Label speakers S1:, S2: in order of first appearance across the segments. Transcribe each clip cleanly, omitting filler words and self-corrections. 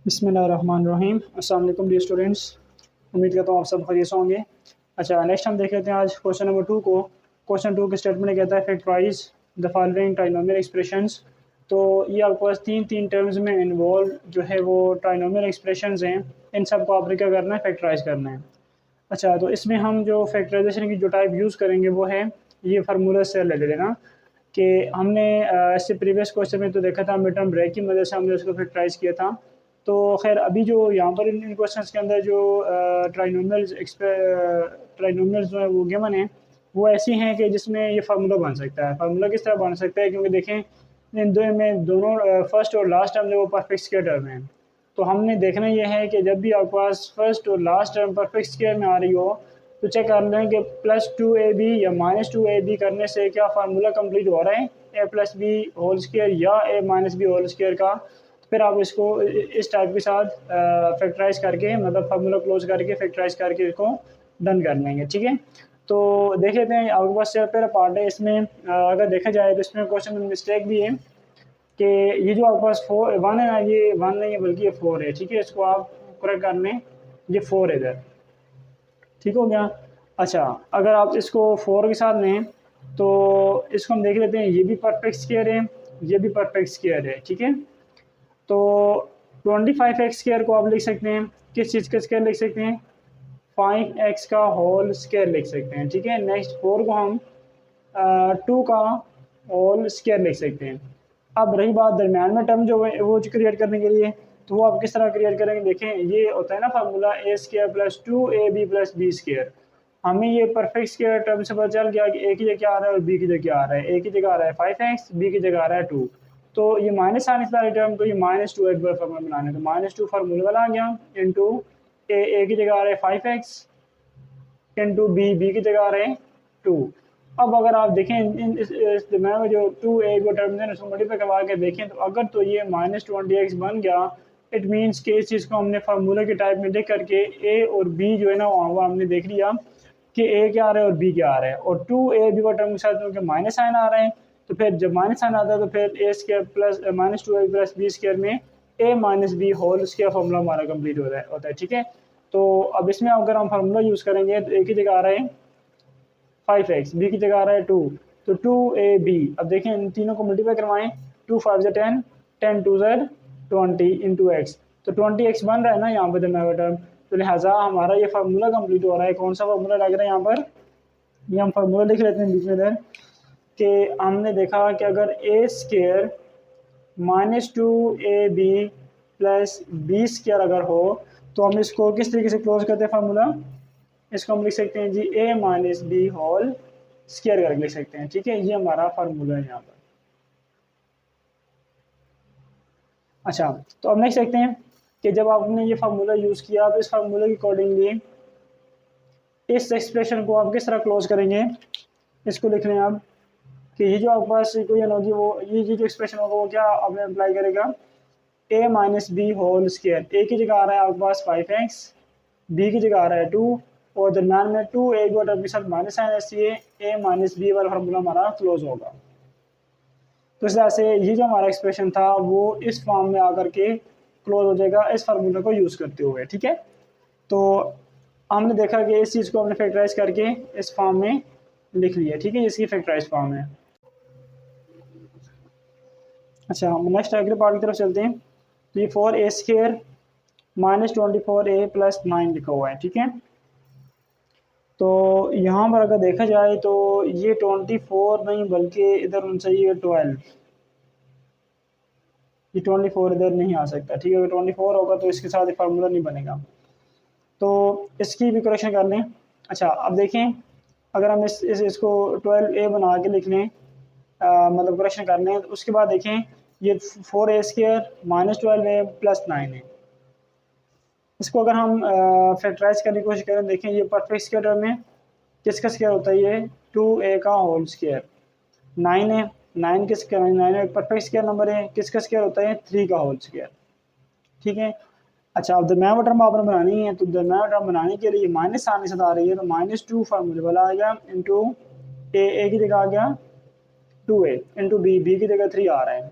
S1: बिस्मिल्लाहिर्रहमानिर्रहीम। अस्सलाम वालेकुम डियर स्टूडेंट्स, उम्मीद करता हूँ आप सब खैरियत से होंगे। अच्छा, नेक्स्ट हम देख लेते हैं आज क्वेश्चन नंबर 2 को। क्वेश्चन 2 के स्टेटमेंट कहता है factorise the following trinomial expressions. तो ये आपके पास तीन तीन टर्म्स में इन्वॉल्व जो है वो ट्राइनोमियल एक्सप्रेशंस हैं। इन सब को आपने क्या करना है, फैक्टराइज करना है। अच्छा, तो इसमें हम जो फैक्टराइजेशन की जो टाइप यूज़ करेंगे वो है ये फार्मूला से रिलेटेड है ना, कि हमने इससे प्रीवियस क्वेश्चन में तो देखा था मिड टर्म ब्रेक की मदद से हमने उसको फैक्टराइज किया था। तो खैर अभी जो यहाँ पर इन क्वेश्चंस के अंदर जो ट्राइनोमियल्स जो है वो गिवन है, वो ऐसी हैं कि जिसमें ये फार्मूला बन सकता है। फार्मूला किस तरह बन सकता है, क्योंकि देखें इन दो में दोनों फर्स्ट और लास्ट टर्म जो वो परफेक्ट स्क्वायर टर्म है। तो हमने देखना ये है कि जब भी आपके पास फर्स्ट और लास्ट टर्म परफेक्ट स्क्वायर में आ रही हो तो चेक कर लें कि +2ab या -2ab करने से क्या फार्मूला कंप्लीट हो रहा है a+b होल स्क्वायर या a-b होल स्क्वायर का। तो फिर आप इसको इस टाइप के साथ फैक्टराइज करके, मतलब फार्मूला क्लोज करके फैक्टराइज करके इसको डन कर लेंगे। ठीक है, तो देख लेते हैं आपके पास पहला पार्ट है। इसमें अगर देखा जाए तो इसमें क्वेश्चन में मिस्टेक भी है कि ये जो आपके पास 1 है ना, ये 1 नहीं है बल्कि ये 4 है। ठीक है, इसको आप करेक्ट कर लें, ये 4 है इधर। ठीक हो गया। अच्छा, अगर आप इसको 4 के साथ लें तो इसको हम देख लेते हैं, ये भी परफेक्ट स्क्वायर है, ये भी परफेक्ट स्क्वायर है। ठीक है, तो 25x स्क्वायर को आप लिख सकते हैं, किस चीज़ का स्क्वायर लिख सकते हैं, 5x का होल स्क्वायर लिख सकते हैं। ठीक है, नेक्स्ट 4 को हम 2 का होल स्क्वायर लिख सकते हैं। अब रही बात दरमियान में टर्म जो है वो क्रिएट करने के लिए, तो वो आप किस तरह क्रिएट करेंगे। देखें, ये होता है ना formula A square plus 2ab plus B square. हमें ये परफेक्ट स्क्वायर टर्म से पता चल गया कि ए की जगह आ रहा है और बी की जगह आ रहा है। ए की जगह आ रहा है 5x, बी की जगह आ रहा है 2। तो ये माइनस आने से टर्म को ये -2 एक बार फार्मूला बनाने, तो -2 फार्मूला वाला आ गया इंटू ए की जगह आ रहा है 5x इंटू बी की जगह आ रहे हैं 2। अब अगर आप देखें इस दरम्यान में जो 2a को टर्म है उसको मल्टीप्लाई करवा के देखें, तो अगर तो ये -20x बन गया, इट मीन्स कि इस चीज़ को हमने फार्मूला के टाइप में लिख करके a और b जो है ना वो हमने देख लिया कि a क्या आ रहा है और b क्या आ रहा है। और 2ab का टर्म के साथ क्योंकि माइनस साइन आ रहे हैं, तो फिर जब माइनस साइन आता है तो फिर a square plus -2a plus B square में a-b होल स्क्वायर फार्मूला हमारा कंप्लीट होता है। ठीक है, तो अब इसमें अगर हम फार्मूला यूज़ करेंगे तो a की जगह आ रहा है 5x, बी की जगह आ रहा है 2, तो 2ab। अब देखें इन तीनों को मल्टीप्लाई करवाएं, 2 5 10, 10 2 20 इंटू एक्स, तो 20x बन रहा है ना यहाँ पर दरमियान टर्म। तो लिहाजा हमारा ये फार्मूला कंप्लीट हो रहा है। कौन सा फार्मूला लग रहा है यहाँ पर, ये हम फार्मूला लिख लेते हैं बीच में इधर, कि हमने देखा कि अगर A square -2ab plus B square अगर हो तो हम इसको किस तरीके से क्लोज करते हैं फार्मूला, इसको हम लिख सकते हैं जी a-b होल स्क्वायर करके लिख सकते हैं। ठीक है, ये हमारा फार्मूला है यहाँ पर। अच्छा, तो अब लिख सकते हैं कि जब आपने ये फार्मूला यूज़ किया, आप इस फार्मूला के अकॉर्डिंगली इस एक्सप्रेशन को आप किस तरह क्लोज करेंगे, इसको लिख लें आप कि ये जो आपके पास इक्वेशन होगी वो ये जो एक्सप्रेशन होगा वो क्या आपने अप्लाई करेगा, a-b होल स्क्वायर। ए की जगह आ रहा है आपके पास 5x, बी की जगह आ रहा है 2, और दरम्यान में 2a को टर्म के साथ माइनस साइन, इसलिए a-b वाला फार्मूला हमारा क्लोज होगा। तो इस तरह से ये जो हमारा एक्सप्रेशन था वो इस फॉर्म में आकर के क्लोज हो जाएगा इस फार्मूला को यूज़ करते हुए। ठीक है, तो हमने देखा कि इस चीज़ को हमने फैक्टराइज करके इस फॉर्म में लिख लिया। ठीक है, इसकी फैक्टराइज फॉर्म है। अच्छा, हम नेक्स्ट अगले पार्ट की तरफ चलते हैं। तो ये 4a स्क्वायर -24a प्लस 9 लिखा हुआ है। ठीक है, तो यहाँ पर अगर देखा जाए तो ये 24 नहीं बल्कि इधर होना चाहिए 12। ये 24 इधर नहीं आ सकता। ठीक है, अगर 24 होगा तो इसके साथ फार्मूला नहीं बनेगा, तो इसकी भी करेक्शन कर लें। अच्छा, अब देखें अगर हम इसको 12a बना के लिख लें, मतलब करेक्शन कर लें, तो उसके बाद देखें ये 4a स्क्वायर -12a प्लस 9 है। इसको अगर हम फैक्टराइज करने की कोशिश करें, देखें ये परफेक्ट स्क्वायर टर्म में किसका स्क्वायर होता है, ये 2a का होल स्क्वायर। 9 है, 9 किसका, 9 एक परफेक्ट स्क्वायर नंबर है, किसका स्क्वायर होता है 3 का होल स्क्वायर। ठीक है, अच्छा अब दरमियान टर्म आपने बनानी है, तो दरमियान टर्म बनाने के लिए माइनस आने से आ रही है, तो -2 फार्मूले वाला आ गया इंटू ए की जगह आ गया 2a इंटू बी की जगह 3 आ रहा है।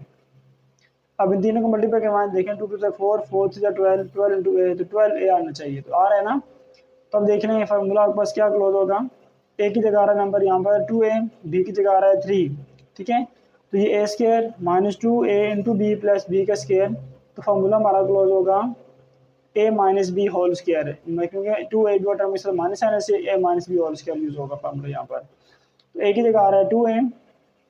S1: अब इन तीनों को मल्टीप्लाई करवाएं, देखें 2 टू 4, 4 से 12, 12 इंटू ए, तो 12 ए आना चाहिए, तो आ रहा है ना। तो अब देख रहे हैं फार्मूला आपके पास क्या क्लोज होगा, ए की जगह आ रहा है नंबर यहाँ पर 2a, बी की जगह आ रहा है 3, ठीक है। तो ये A square minus 2a into B plus B का स्केयर, तो फार्मूला हमारा क्लोज होगा A minus B whole square, क्योंकि 2a जो टर्म के साथ माइनस आने से A minus B whole square use होगा फार्मूला यहाँ पर। तो ए की जगह आ रहा है 2a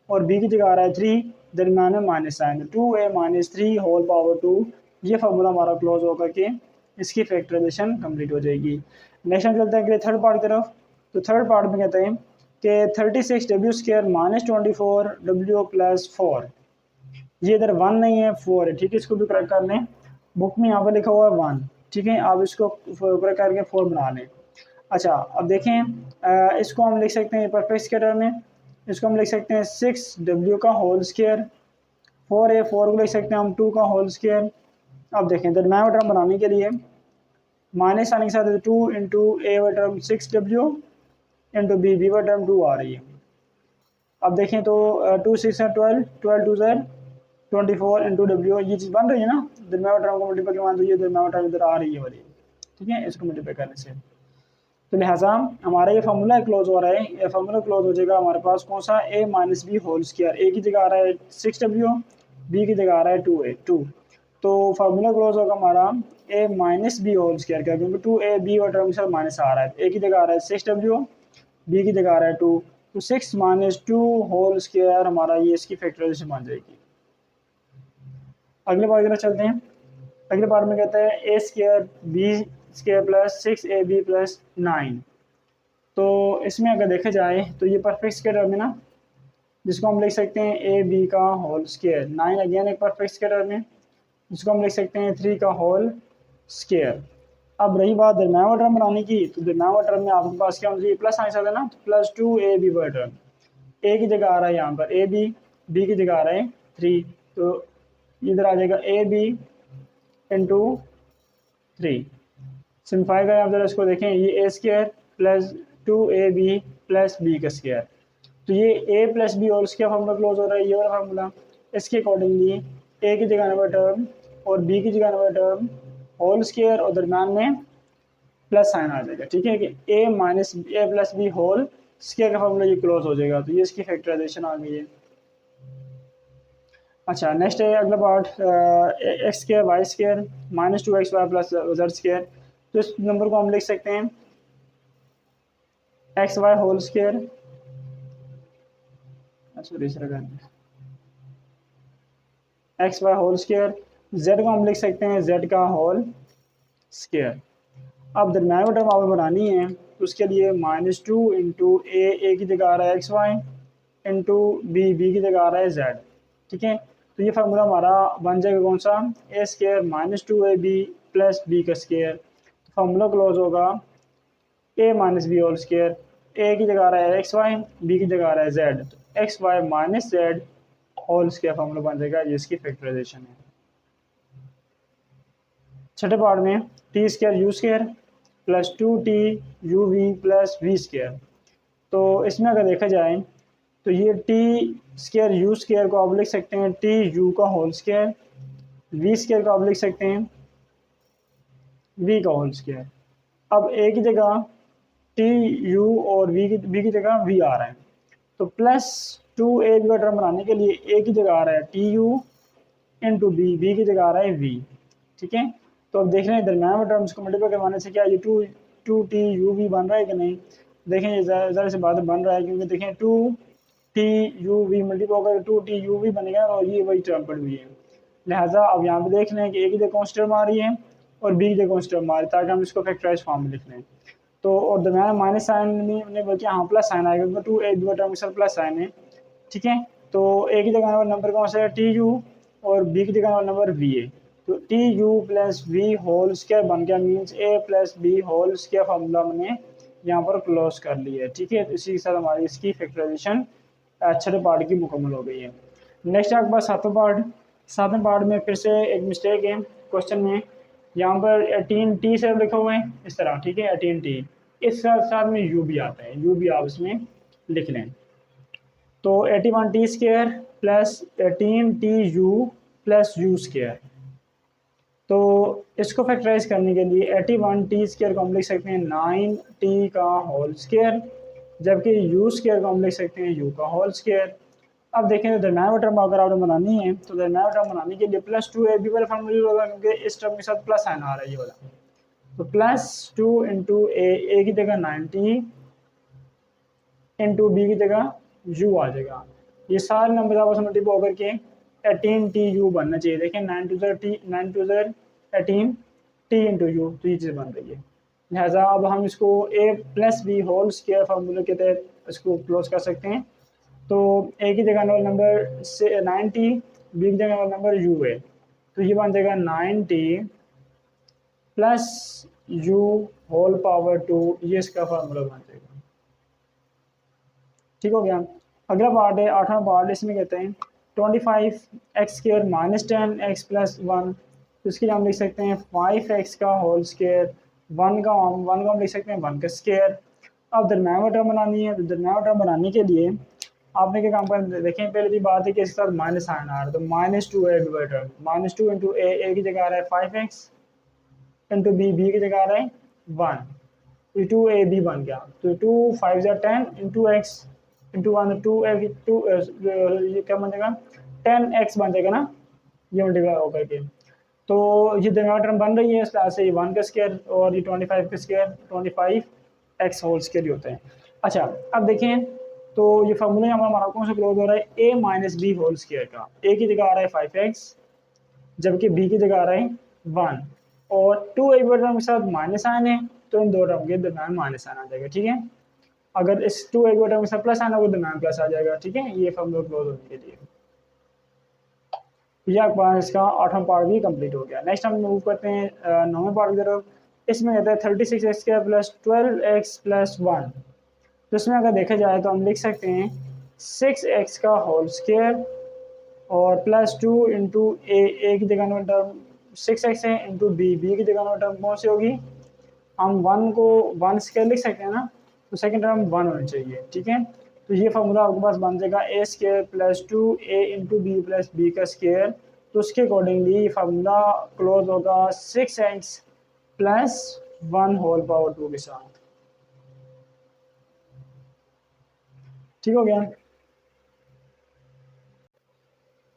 S1: और बी की जगह आ रहा है 3, दरमियान में minus sign, 2a minus 3 whole power 2, ये फार्मूला हमारा क्लोज होगा कि इसकी फैक्टराइजेशन कंप्लीट हो जाएगी। नेक्स्ट हम चलते हैं थर्ड पार्ट की तरफ। तो थर्ड पार्ट में कहते हैं कि 36 W square minus 24 W plus 4, ये इधर 1 नहीं है 4 है, ठीक है, इसको भी करेक्ट कर लें। बुक में यहाँ पर लिखा हुआ है 1, ठीक है, आप इसको करेक्ट करके 4 बना लें। अच्छा अब देखें इसको हम लिख सकते हैं परफेक्ट स्केयर में, इसको हम लिख सकते हैं 6w का होल स्केयर, 4a 4 को लिख सकते हैं हम 2 का होल स्केयर। अब देखें दरमियान वाला टर्म बनाने के लिए माइनस आने के साथ 2 इंटू ए वाला टर्म 6w इंटू बी वाला टर्म 2 आ रही है। अब देखें तो 2 6 12, 12 2 ज़र 24 इंटू डब्ल्यू, ये चीज़ बन रही है ना, दरमियान वाला टर्म को मल्टीप्लाई करवाएं तो ये दरमियान वाला टर्म इधर आ रही है वाली, ठीक है, इसको मल्टीप्लाई करने से। तो लिहाजा हमारा ये फार्मूला क्लोज हो रहा है, ये फार्मूला क्लोज हो जाएगा हमारे पास कौन सा, ए माइनस बी होल स्क्वायर, ए की जगह आ रहा है 6w, बी की जगह आ रहा है 2 तो फार्मूला क्लोज होगा हमारा ए माइनस बी होल स्क्वायर का, क्योंकि 2a बी और टर्म के साथ माइनस आ रहा है, ए की जगह आ रहा है 6w, बी की जगह आ रहा है 2, तो 6 माइनस 2 होल स्क्वायर हमारा ये इसकी फैक्टराइजेशन बन जाएगी। अगले बार की तरफ चलते हैं। अगले बार में कहता है A square B square plus 6ab plus 9, तो इसमें अगर देखा जाए तो ये परफेक्ट स्क्वायर टर्म है ना, जिसको हम लिख सकते हैं ए बी का होल स्क्वायर, 9 अगेन एक परफेक्ट स्क्वायर टर्म है, जिसको हम लिख सकते हैं 3 का होल स्क्वायर। अब रही बात दरमियान वाला टर्म बनाने की, तो दरमियान वाला टर्म में आपके पास क्या होना चाहिए, प्लस आने सकता है ना, तो प्लस 2ab वाला टर्म, ए की जगह आ रहा है यहाँ पर ए बी, बी की जगह आ रहा है 3, तो इधर आ जाएगा ए बी इंटू 3। सिंपलीफाई करें आप जरा इसको देखें, ये A square plus 2ab plus B का स्क्वायर, तो ये a प्लस बी और उसका फार्मूला क्लोज हो रहा है, ये वाला फार्मूला। इसके अकॉर्डिंगली a की जगह नंबर टर्म और b की जगह नंबर टर्म होल स्क्वायर और दरम्यान में प्लस साइन आ जाएगा, ठीक है, कि a minus A plus B whole square का फार्मूला ये क्लोज हो जाएगा, तो ये इसकी फैक्टराइजेशन आ गई है। अच्छा नेक्स्ट है अगला part, X square Y square minus 2xy plus Z square, तो इस नंबर को हम लिख सकते हैं X Y whole square, X Y whole square, Z को हम लिख सकते हैं जेड का होल स्क्वायर। अब दरम्यान में टर्म आपको बनानी है, तो उसके लिए -2 इंटू ए की जगह आ रहा है एक्स वाई इंटू बी की जगह आ रहा है जेड, ठीक है। तो ये फार्मूला हमारा बन जाएगा कौन सा, ए स्क्वायर -2ab प्लस बी का स्क्वायर, तो फार्मूला क्लोज होगा A minus B whole square, ए की जगह आ रहा है एक्स वाई, बी की जगह आ रहा है जेड, तो X Y minus Z whole square formula बन जाएगा, ये इसकी फैक्टराइजेशन है। छठे पार्ट में T square U square plus 2t U V plus V square, तो इसमें अगर देखा जाए तो ये टी स्क्वायर यू स्क्वायर को आप लिख सकते हैं टी यू का होल स्क्वायर, वी स्क्वायर को आप लिख सकते हैं वी का होल स्क्वायर। अब ए की जगह टी यू और बी की जगह वी आ रहा है, तो प्लस 2ab का टर्म बनाने के लिए ए की जगह आ रहा है टी यू इंटू बी की जगह आ रहा है वी, ठीक है। तो अब देख रहे हैं दरम्यान में टर्म्स को मल्टीप्लाई करवाने से क्या ये टू टी यू वी बन रहा है कि नहीं, देखें ये ज़रा से बात बन रहा है, क्योंकि देखें 2t यू वी मल्टीप्लाई होकर 2t यू वी बनेगा और ये वही टर्म पड़ी हुई है। लिहाजा अब यहाँ पे देख लें कि ए की जगह कौन सी टर्म आ रही है और बी की जगह कौन सी टर्म आ रही है, ताकि हम इसको फैक्टराइज फॉर्म में लिख लें। तो और दरम्यान माइनस साइन में बल्कि यहाँ प्लस साइन आएगा, क्योंकि 2a टर्म के साथ प्लस साइन है, ठीक है। तो ए की जगह नंबर कौन सा है टी यू और बी की जगह नंबर वी है, तो T U plus V whole square बन गया, means A plus B whole square formula हमने यहाँ पर क्लोज कर लिया है, ठीक है। तो इसी के साथ हमारी इसकी फैक्टराइजेशन छठे पार्ट की मुकम्मल हो गई है। नेक्स्ट आपके पास सातवें पार्ट में फिर से एक मिस्टेक है क्वेश्चन में, यहाँ पर 18t से लिखा हुआ है इस तरह, ठीक है, 18t, इस साथ में u भी आता है, u भी आप इसमें लिख लें। तो 81t square plus 18t u plus you square. तो इसको फैक्टराइज करने के लिए 81t स्केयर को हम लिख सकते हैं 9t का होल स्केयर, जबकि यू स्केयर को हम लिख सकते हैं यू का होल स्केयर। अब देखें तो दरम्यान वाला टर्म अगर आपने बनानी है तो दरम्यान वाला टर्म बनाने के लिए प्लस टू ए बी वाला फॉर्मूला यूज होगा, क्योंकि इस टर्म के साथ प्लस साइन आ रहा है ये वाला। तो प्लस टू इंटू ए की जगह 90 इंटू बी की जगह यू आ जाएगा। ये सारे नंबर आपस में मल्टीप्लाई होकर के 18tu बनना चाहिए। देखें 9 टी इंटू यू, तो ये चीज़ बन रही है। लिहाजा अब हम इसको a plus B whole square फार्मूले के तहत इसको क्लोज कर सकते हैं। तो ए की जगह नंबर से 90, बी की जगह नंबर यू है, तो ये बन जाएगा 90 प्लस यू होल पावर 2, ये इसका फार्मूला बन जाएगा। ठीक हो गया। अगला पार्ट है 8वां पार्ट, इसमें कहते हैं 25x square minus 10x plus 1, तो इसके लिए हम लिख सकते हैं 5x का होल स्केयर, 1 का हम लिख सकते हैं 1 का स्केयर। अब दरम्यान टर्म बनानी है, तो दरम्यान टर्म बनाने के लिए आपने क्या काम करना, देखें पहले भी बात है कि इसके साथ माइनस साइन आ रहा है, तो -2 है डिवाइडर, -2 इंटू ए की जगह आ रहा है 5x इंटू बी की जगह आ रहा है 1, तो 2ab बन गया। तो 2 5 10 इंटू एक्स इंटू 1, 2 ये क्या बन जाएगा 10x बन जाएगा ना, ये मल्टीप्लाई होकर के। तो ये दरम्यान टर्म बन रही है, इस तरह से ये 1 का स्केयर और ये 25 का स्केयर 25x होल स्केयर ही होता है। अच्छा अब देखें तो ये फार्मूला हमारा कौन सा क्लोज हो रहा है, a minus B whole square का। a की जगह आ रहा है 5x, जबकि b की जगह आ रहा है 1, और 2a टर्म के साथ माइनस साइन है, तो इन दो टर्म के दरम्यान माइनस साइन आ जाएगा। ठीक है, अगर इस 2a टर्म के साथ प्लस आना होगा दरम्यान प्लस आ जाएगा। ठीक है, ये फार्मूला क्लोज होने के लिए यह पार्ट इसका 8वां पार्ट भी कंप्लीट हो गया। नेक्स्ट हम मूव करते हैं 9वें पार्ट की तरफ। इसमें कहता है 36x square plus 12x plus 1, तो इसमें अगर देखा जाए तो हम लिख सकते हैं 6x का होल स्क्वायर और प्लस 2 इंटू ए की जगह में टर्म 6x है, इंटू बी की जगह में टर्म कौन सी होगी, हम 1 को 1 स्क्वायर लिख सकते हैं ना, तो सेकंड टर्म 1 होनी चाहिए। ठीक है, तो ये फार्मूला आपके पास बन जाएगा A square plus 2a into B plus B का स्क्वायर, तो उसके अकॉर्डिंगली ये फार्मूला क्लोज होगा 6x प्लस 1 होल पावर 2 के साथ। ठीक हो गया।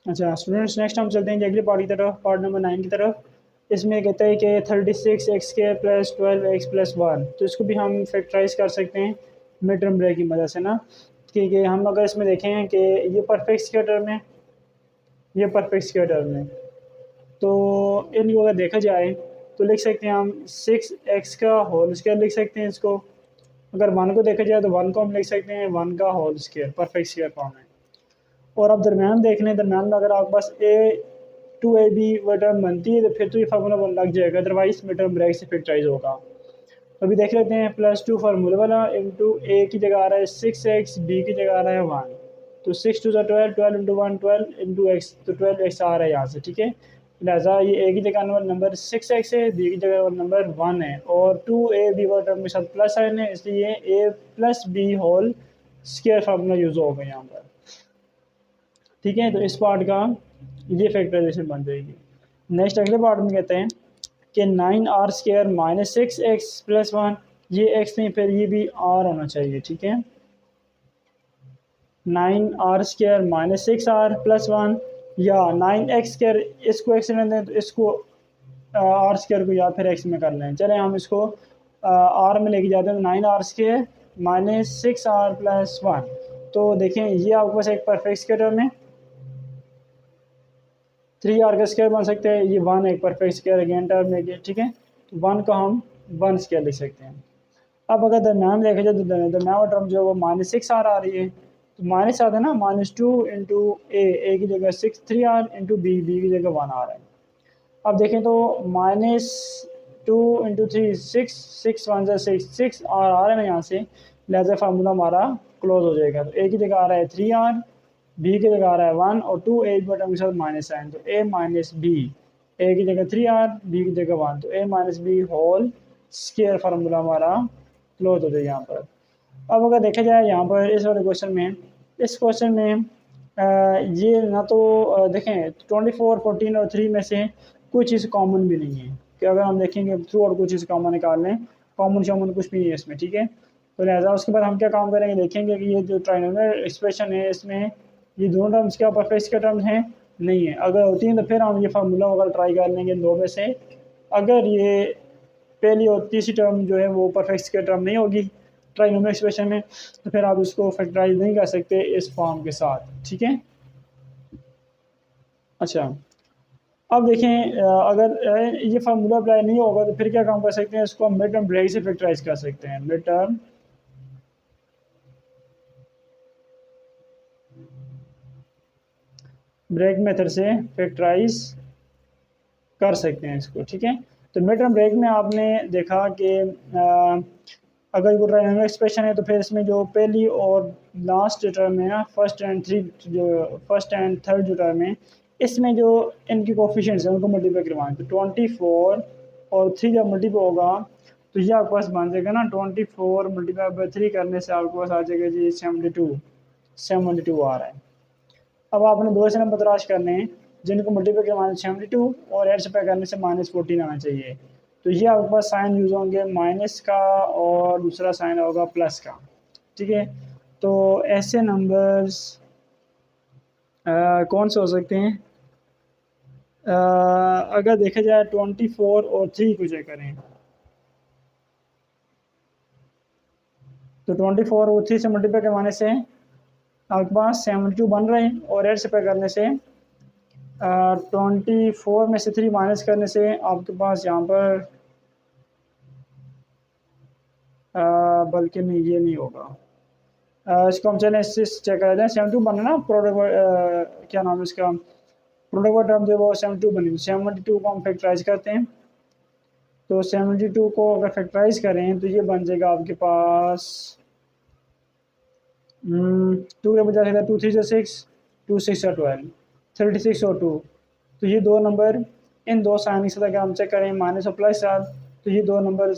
S1: अच्छा स्टूडेंट्स, नेक्स्ट हम चलते हैं अगले पार्ट की तरफ, पार्ट नंबर 9 की तरफ। इसमें कहता है कि 36x square plus 12x plus 1, तो इसको भी हम फैक्टराइज कर सकते हैं मिड टर्म ब्रेक की मदद से ना, क्योंकि हम अगर इसमें देखें कि ये परफेक्ट स्क्वायर टर्म है, ये परफेक्ट स्क्वायर टर्म है, तो इनको अगर देखा जाए तो लिख सकते हैं हम 6x का होल स्क्वायर लिख सकते हैं इसको। अगर 1 को देखा जाए तो 1 को हम लिख सकते हैं 1 का whole square, perfect square form है। और अब दरम्यान देख लें, दरम्यान में अगर आपके पास a2ab टर्म बनती है तो फिर तो ये फार्मूला लग जाएगा, अदरवाइज मिड टर्म ब्रेक से फैक्टराइज होगा। तो अभी देख लेते हैं +2 फार्मूला वाला, इंटू ए की जगह आ रहा है 6x, बी की जगह आ रहा है 1, तो 6 2 12, 12 इंटू 1 12 इंटू एक्स, तो 12x आ रहा है यहाँ से। ठीक है, लिहाजा ये ए की जगह नंबर 6x है, बी की जगह नंबर 1 है, और 2ab टर्म के साथ प्लस साइन है, इसलिए a plus B whole square formula use होगा यहाँ पर। ठीक है, तो इस पार्ट का ये फैक्टराइजेशन बन जाएगी। नेक्स्ट अगले पार्ट में कहते हैं कि 9r square minus 6x plus 1, ये x नहीं फिर ये भी r होना चाहिए। ठीक है, 9r square minus 6r plus 1, या 9x स्क्वायर, इसको x में दें तो इसको r स्क्वायर को या फिर x में कर लें। चलें हम इसको r में लेके जाते हैं, तो 9r square minus 6r plus 1, तो देखें ये आपके पास एक परफेक्ट स्क्वायर टर्म है, 3r का स्क्वायर बन सकते हैं, ये 1 एक परफेक्ट स्क्वायर अगेन टर्म है। ठीक है, तो 1 का हम 1 स्क्वायर लिख सकते हैं। अब अगर दरम्यान देखा जाए तो दरम्यान टर्म जो है वो -6r आ रही है, तो माइनस आता है ना, -2 इंटू ए की जगह 6 3r इंटू बी की जगह 1 आ रहा है। अब देखें तो -2 इंटू 3 6 6 1 6 6 r आ रहा है ना यहाँ से, लिहाजा फार्मूला हमारा क्लोज हो जाएगा। तो ए की जगह आ रहा है 3r, बी की जगह आ रहा है 1, और 2a बटन के साथ माइनस साइन, तो a माइनस बी, ए की जगह 3r, बी की जगह 1, तो a minus B whole square formula हमारा क्लोज हो जाएगा यहाँ पर। अब अगर देखा जाए यहाँ पर इस वाले क्वेश्चन में, इस क्वेश्चन में ये ना तो देखें 24, 14 और 3 में से कोई चीज़ कॉमन भी नहीं है कि अगर हम देखेंगे थ्रू और कोई चीज़ कॉमन निकाल लें, कॉमन शॉमन कुछ भी नहीं है इसमें, ठीक है। तो लिहाजा उसके बाद हम क्या काम करेंगे, देखेंगे कि ये जो ट्राइनोमियल एक्सप्रेशन है इसमें ये दोनों टर्म्स क्या परफेक्ट के टर्म्स हैं, नहीं है। अगर होती हैं तो फिर हम ये फार्मूला वगैरह ट्राई कर लेंगे दो में से। अगर ये पहली और तीसरी टर्म जो है वो परफेक्ट के टर्म नहीं होगी ट्राइनोमियल एक्सप्रेशन में, तो फिर आप इसको फैक्टराइज नहीं कर सकते इस फॉर्म के साथ, ठीक है। अच्छा, अब देखें अगर ये फार्मूला अप्लाई नहीं होगा तो फिर क्या काम कर सकते हैं, इसको हम मिड टर्म ब्रेक से फैक्टराइज कर सकते हैं। मिड टर्म ब्रेक मेथड से फैक्टराइज कर सकते हैं इसको, ठीक है। तो मिड टर्म ब्रेक में आपने देखा कि अगर वो ट्रायंगल एक्सप्रेशन है तो फिर इसमें जो पहली और लास्ट टर्म है ना, फर्स्ट एंड थर्ड जो टर्म है, इसमें जो इनके कोफिशिएंट्स हैं उनको मल्टीप्लाई करवाएं। तो 24 और 3 जब मल्टीप्लाई होगा तो ये आपके पास बन जाएगा ना, 24 मल्टीप्लाई बाई 3 करने से आपके पास आ जाएगा जी 72 आ रहा है। अब आपने दो ऐसे नंबर तलाश करने हैं जिनको मल्टीप्लाई करवाना 72 और एड से करने से -14 आना चाहिए। तो ये आपके पास साइन यूज़ होंगे माइनस का और दूसरा साइन होगा प्लस का, ठीक है। तो ऐसे नंबर्स कौन से हो सकते हैं, अगर देखा जाए 24 और 3 को चेक करें तो 24 और 3 से मल्टीप्लाई करवाने से आपके पास 72 बन रहे हैं और एड से पे करने से 24 में से 3 माइनस करने से आपके पास यहाँ पर बल्कि नहीं ये नहीं होगा। इसको हम चलें इससे चेक करा जाए। 72 बना ना प्रोडक्ट, क्या नाम है इसका, प्रोडक्ट टर्म जो वो 72 बनी, 72 को हम फैक्टराइज करते हैं। तो 72 को अगर फैक्टराइज करें तो ये बन जाएगा आपके पास 2 के बजाय 2 3 से 6, 2 6 और 12, 36 और 2। तो ये दो नंबर इन दो साइन के साथ अगर हम चेक करें माइनस और प्लस साथ, तो ये दो नंबर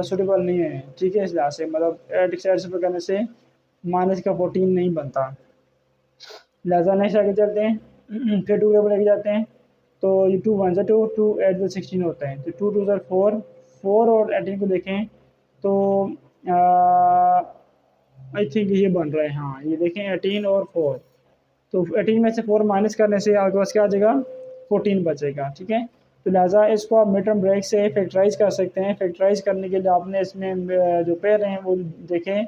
S1: सुटेबल नहीं है, ठीक है। इस लिहाज से मतलब एड से करने से माइनस का 14 नहीं बनता। लिहाजा नेक्स्ट आगे चलते हैं फिर 2 के ऊपर लेके जाते हैं। तो ये 2 1 2, 2 8 16 होता है। तो 2 2 4, 4 और 18 को देखें तो आई थिंक ये बन रहा है, हाँ ये देखें 18 और 4। तो 18 में से 4 माइनस करने से आपके पास क्या आ जाएगा, 14 बचेगा, ठीक है। तो लिहाजा इसको आप मिड टर्म ब्रेक से फैक्टराइज कर सकते हैं। फैक्टराइज करने के लिए आपने इसमें जो पेयर हैं वो देखें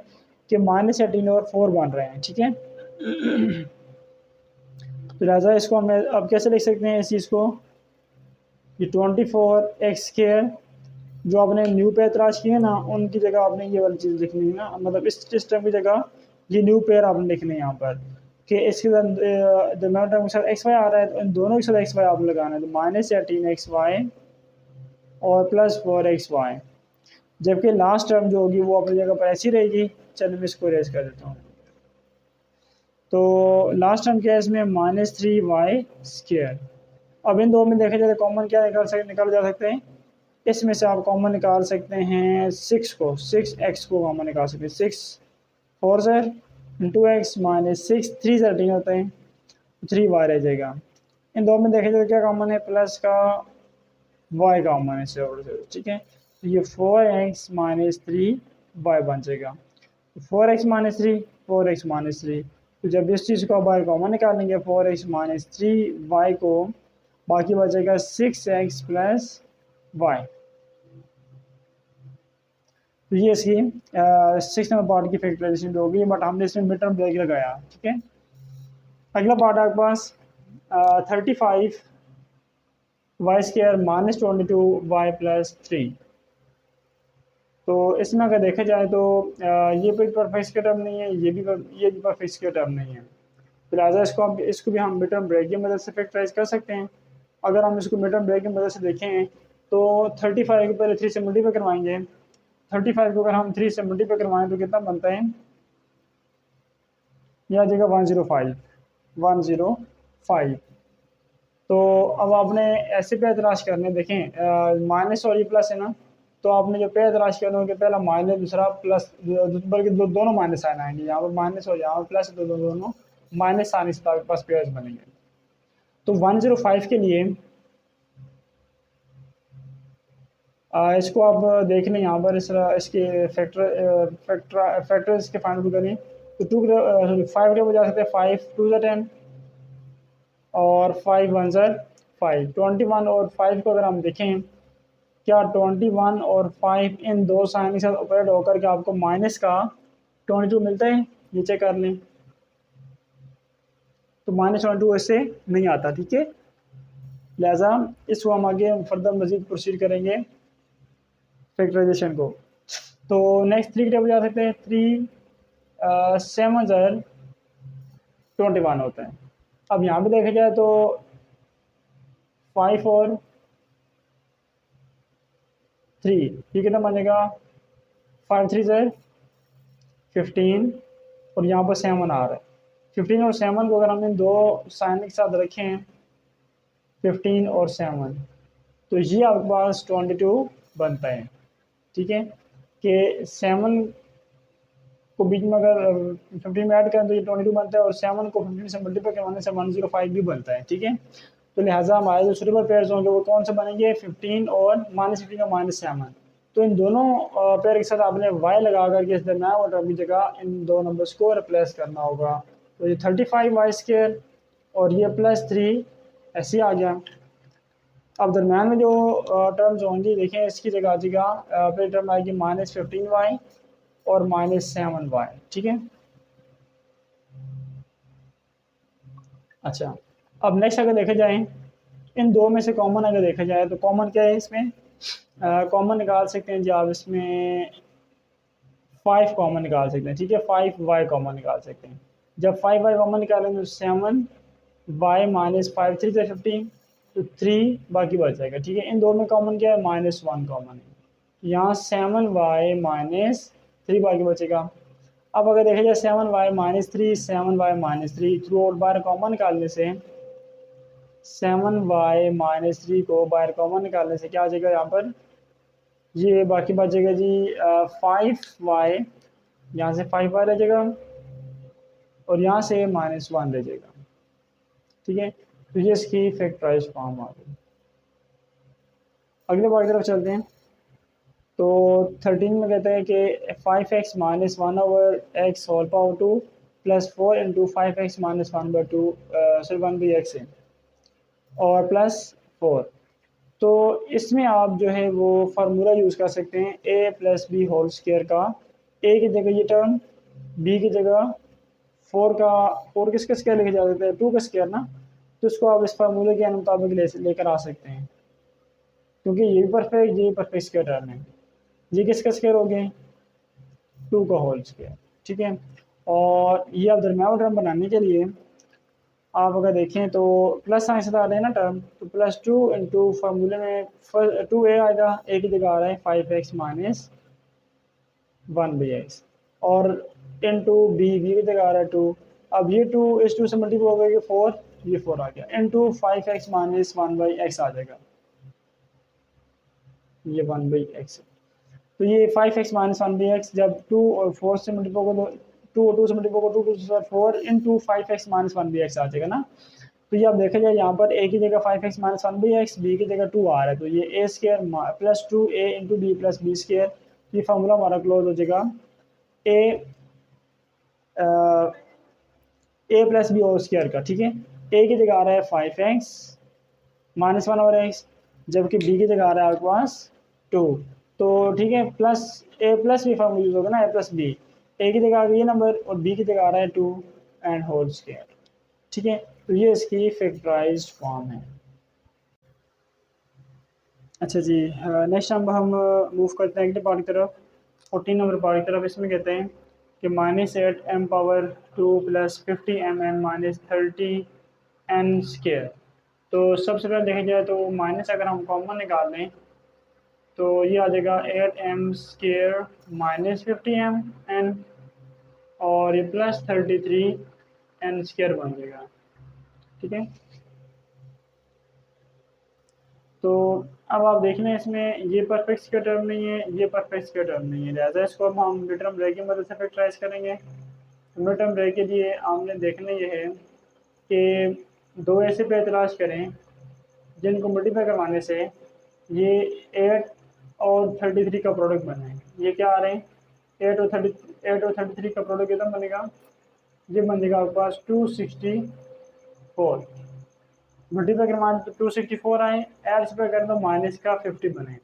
S1: कि -18 और 4 बन रहे हैं, ठीक है। तो लिहाजा इसको हम अब कैसे लिख सकते हैं इस चीज़ को, ये 24x² जो आपने न्यू पेयर तलाश किए ना उनकी जगह आपने ये वाली चीज़ लिखनी है ना, मतलब इस सिस्टम की जगह ये न्यू पेयर आपने लिखनी है यहाँ पर कि इसके साथ दरम्यान टर्म के साथ एक्स वाई आ रहा है तो इन दोनों के साथ एक्स वाई आपने लगाना है। तो -18xy और +4xy, जबकि लास्ट टर्म जो होगी वो अपनी जगह पर ऐसी रहेगी। चलो मैं इसको रेज कर देता हूँ। तो लास्ट टर्म क्या है इसमें -3y²। अब इन दो में देखा जाए तो कॉमन क्या निकाल जा सकते हैं, इसमें से आप कॉमन निकाल सकते हैं 6x को कॉमन निकाल सकते हैं। 6 4 सर इंटू एक्स -6 3 13 होते हैं, 3y रह जाएगा। इन दो में देखा जाए तो क्या कॉमन है, प्लस का y कॉमन है से, ठीक है। तो ये 4x - 3y बन जाएगा। 4x - 3 4x - 3। तो जब इस चीज़ को बाहर कॉमन निकालेंगे 4x - 3y को, बाकी बचेगा 6x + y। तो ये इसकी 6 नंबर पार्ट की फैक्टराइजेशन होगी, बट हमने इसमें मिड टर्म ब्रेक लगाया, ठीक है। अगला पार्ट आपके पास 35y² - 22y + 3। तो इसमें अगर देखा जाए तो ये भी परफेक्ट का टर्म नहीं है, ये भी परफेक्ट का टर्म नहीं है। तो लिहाजा इसको भी हम मिड टर्म ब्रेक की मदद से फैक्टराइज कर सकते हैं। अगर हम इसको मिड टर्म ब्रेक की मदद से देखें तो 35 को पहले 3 से मल्टीप्लाई करवाएंगे। 35 को अगर हम 3 से मल्टीप्लाई करवाएं तो कितना बनता है, यह आ जाएगा 105। तो अब आपने ऐसे पे तलाश करने देखें माइनस और ये प्लस है ना, तो आपने जो पे तलाश करना होगा पहला माइनस दूसरा प्लस, बल्कि दोनों माइनस आना आएंगे, यहाँ पर माइनस और यहाँ पर प्लस, दोनों माइनस साइन से आपके पास पेयर्स बनेंगे। तो 105 के लिए इसको आप देख लें यहाँ पर इसके फैक्टर इसके फाइंड आउट करें। तो टू सॉरी 5 के बजा सकते हैं, 5 2 ज़ा 10 और 5 1 ज़ा 5। 21 और 5 को अगर हम देखें, क्या 21 और 5 इन दो साइन के साथ ऑपरेट होकर के आपको माइनस का 22 मिलता है? ये चेक कर लें। तो -22 इससे नहीं आता, ठीक है। लिहाजा इसको हम आगे फर्दर मजीद प्रोसीड करेंगे फैक्टराइजेशन को। तो नेक्स्ट 3 की टेबल जा सकते हैं। 3 7 ज़र 21 होता है। अब यहाँ पे देखा जाए तो 5 और 3 ये कितना बनेगा? 5 3 ज़र 15 और यहाँ पर 7 आ रहा है। 15 और 7 को अगर हमने दो साइन के साथ रखें, 15 और 7, तो ये आपके पास 22 बनता है, ठीक है। कि 7 को बीच में अगर 15 में ऐड करें तो ये 22 बनता है, और 7 को 15 से मल्टीप्लाई करवाने से 105 भी बनता है, ठीक है। तो लिहाजा हमारे जो सुटेबल पेयर्स होंगे वो कौन से बनेंगे? 15 और -15 का -7। तो इन दोनों पेयर के साथ आपने y लगा करके इस दरमियान और टर्म की जगह इन दो नंबर्स को रिप्लेस करना होगा। तो ये 35y² और ये +3 ऐसे आ गया। अब दरमियान में जो टर्म्स होंगी देखें, इसकी जगह आ जाएगा पहली टर्म आएगी -15y और -7y, ठीक है। अच्छा, अब नेक्स्ट अगर देखा जाए, इन दो में से कॉमन अगर देखा जाए तो कॉमन क्या है इसमें? कॉमन निकाल सकते हैं जी आप इसमें 5 कॉमन निकाल सकते हैं, ठीक है। 5y कॉमन निकाल सकते हैं। जब 5y कॉमन निकालेंगे तो 7y -5 3 से 15, तो 3 बाकी बच जाएगा, ठीक है। इन दो में कॉमन क्या है? -1 कॉमन है। यहाँ 7y -3 बाकी बचेगा। अब अगर देखा जाए 7y -3 7y -3 थ्रू आउट बाहर कॉमन निकालने से 7y -3 को बाहर कॉमन निकालने से क्या आ जाएगा? यहाँ पर ये बाकी बचेगा जी 5y, यहाँ से 5y रह जाएगा और यहाँ से -1 रह जाएगा, ठीक है। तो ये इसकी फैक्टराइज फॉर्म आ गई। अगले बार की तरफ चलते हैं। तो 13 में कहते हैं कि 5x -1/x whole power 2 +4 into 5x -1/2 सिर्फ 1/x है और +4। तो इसमें आप जो है वो फार्मूला यूज़ कर सकते हैं a + b होल स्क्वायर का। a की जगह ये टर्म, b की जगह 4 किसका स्क्वायर लिखा जा सकता है? 2 का स्क्वायर ना। तो इसको आप इस फार्मूले के मुताबिक लेकर आ सकते हैं, क्योंकि ये भी परफेक्ट, ये परफेक्ट स्क्वायर टर्म है। ये किसका स्क्वायर हो गया? 2 का होल स्क्वायर, ठीक है। और ये आप दरमियान टर्म बनाने के लिए आप अगर देखें तो प्लस साइन से आ रहे हैं ना टर्म, तो +2 इंटू फार्मूले में 2a आएगा, a की जगह आ रहा है 5x -1/x और इंटू b की जगह आ रहा है 2। अब ये 2 इस 2 से मल्टीप्लाई हो गया 4, ये 4 आ गया इंटू 5x -1/x आ जाएगा, ये 1/x। तो ये 5x -1/x जब 2 और 4 से मल्टीप्लाई होगा तो 2 और 2 से मल्टीप्लाई होगा 2 2 से 4 इंटू 5x -1/x आ जाएगा ना। तो ये आप देखा जाए यहाँ पर a की जगह 5x -1/x, b की जगह 2 आ रहा है, तो ये a square +2a into b + b square. ये फार्मूला हमारा क्लोज हो जाएगा a + b होल स्क्वायर का, ठीक है। a की जगह आ रहा है 5x -1/x, जबकि b की जगह आ रहा है आपके पास 2। तो ठीक है, plus a + b formula use होगा ना, a + b। a की जगह आ गई ये नंबर और b की जगह आ रहा है 2 एंड होल स्क्वायर, ठीक है। तो ये इसकी फैक्टराइज्ड फॉर्म है। अच्छा जी, नेक्स्ट हम मूव करते हैं अगले पार्ट की तरफ, 14 नंबर पार्ट की तरफ। इसमें कहते हैं कि -8m⁻2 + 50mn -30n²। तो सबसे पहले देखा जाए तो माइनस अगर हम कॉमन निकाल लें तो ये आ जाएगा 8m² -50mn और ये +33n² बन जाएगा, ठीक है। तो अब आप देख लें इसमें ये परफेक्ट स्क्वायर टर्म नहीं है, ये परफेक्ट स्क्वायर टर्म नहीं है, लिहाजा इसको हम लिटरम ब्रेक की मदद से फैक्टराइज करेंगे। मिड टर्म रे के लिए हमने देखना ये है कि दो ऐसे पेड़ तलाश करें जिनको मल्टीप्लाई करवाने से ये 8 और 33 का प्रोडक्ट बने। ये क्या आ रहे हैं, 8 और 33 का प्रोडक्ट कितना बनेगा, ये बनेगा आपके पास 264। मल्टीप्लाई करवाने तो 264 आए, एड्स पे करें तो माइनस का 50 बने,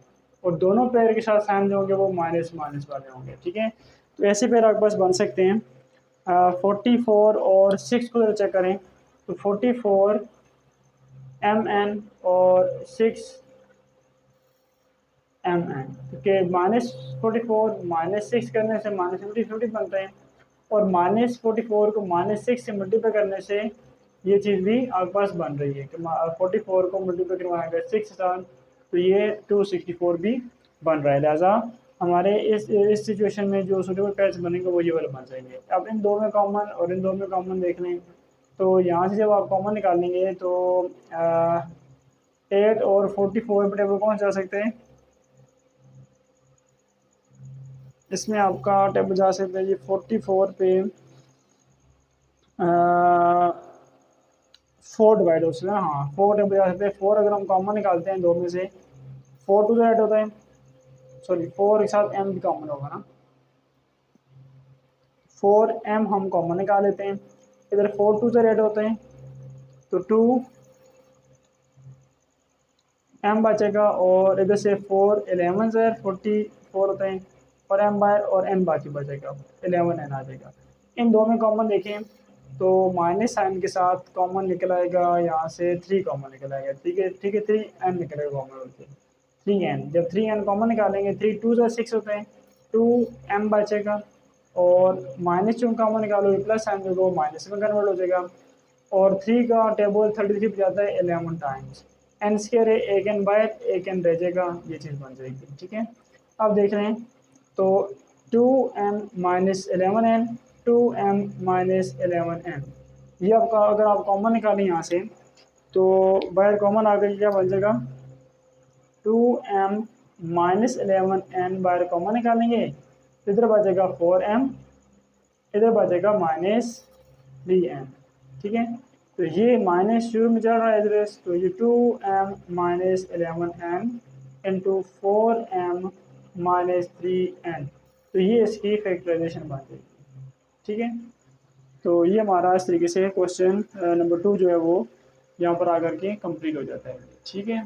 S1: और दोनों पेयर के साथ साइन जो होंगे वो माइनस माइनस वाले होंगे। ठीक है, तो ऐसे पेयर आपके पास बन सकते हैं। 44 और 6 को अगर चेक करें तो 44 mn और 6 mn, क्योंकि -44 -6 करने से -50 बनते हैं, और -44 को -6 से मल्टीप्लाई करने से ये चीज़ भी आपके पास बन रही है कि 44 को मल्टीप्लाई करवाएंगे 6 के साथ तो ये 264 भी बन रहा है। लिहाजा हमारे इस सिचुएशन में जो सूटेबल पैच बनेंगे वो ये वाले बन जाएंगे। अब इन दो में कॉमन और इन दो में कॉमन देख लें, तो यहाँ से जब आप कॉमन निकालेंगे तो 8 और 44 पे टेबल कौन जा सकते हैं, इसमें आपका टेबल जा सकते हैं जी 44 पे 4 डिवाइड हो सकता है। हाँ 4 टेबल जा सकते हैं। 4 अगर हम कॉमन निकालते हैं दो में से, 4 टू ऐड होता है, सॉरी 4 के साथ m भी कॉमन होगा ना, 4m हम कॉमन निकाल लेते हैं, इधर 4 टू ऐड होते हैं तो 2m बचेगा, और इधर से 4 11 से 44 होते हैं, और m बाय और n बाकी बचेगा 11n आ जाएगा। इन दो में कॉमन देखें तो माइनस साइन के साथ कॉमन निकल आएगा, यहाँ से 3 कॉमन निकल आएगा। ठीक है, 3n निकलेगा कॉमन होते 3n, जब 3n कॉमन निकालेंगे 3 टू से 6 होते हैं, 2m बचेगा, और माइनस टू कॉमन निकालोगे प्लस साइन जो माइनस में कन्वर्ट हो जाएगा, और 3 का टेबल 33 पे जाता है 11 टाइम्स, एन स्केयर है, एक एन बाय एक एन रह जाएगा, ये चीज़ बन जाएगी। ठीक है, अब देख रहे हैं तो 2m minus 11n, 2m minus 11n, ये आपका अगर आप कॉमन निकालें यहाँ से तो बाहर कॉमन आ गई, क्या बन जाएगा 2m माइनस 11n, बाहर कॉमन निकालेंगे इधर बचेगा 4m, इधर बचेगा -3n। ठीक है, तो ये माइनस शुरू में चल रहा है इधर, तो ये 2m minus 11n into 4m minus 3n, तो ये इसकी फैक्टराइजेशन बन जाएगी। ठीक है, तो ये हमारा इस तरीके से क्वेश्चन नंबर 2 जो है वो यहाँ पर आकर के कंप्लीट हो जाता है। ठीक है।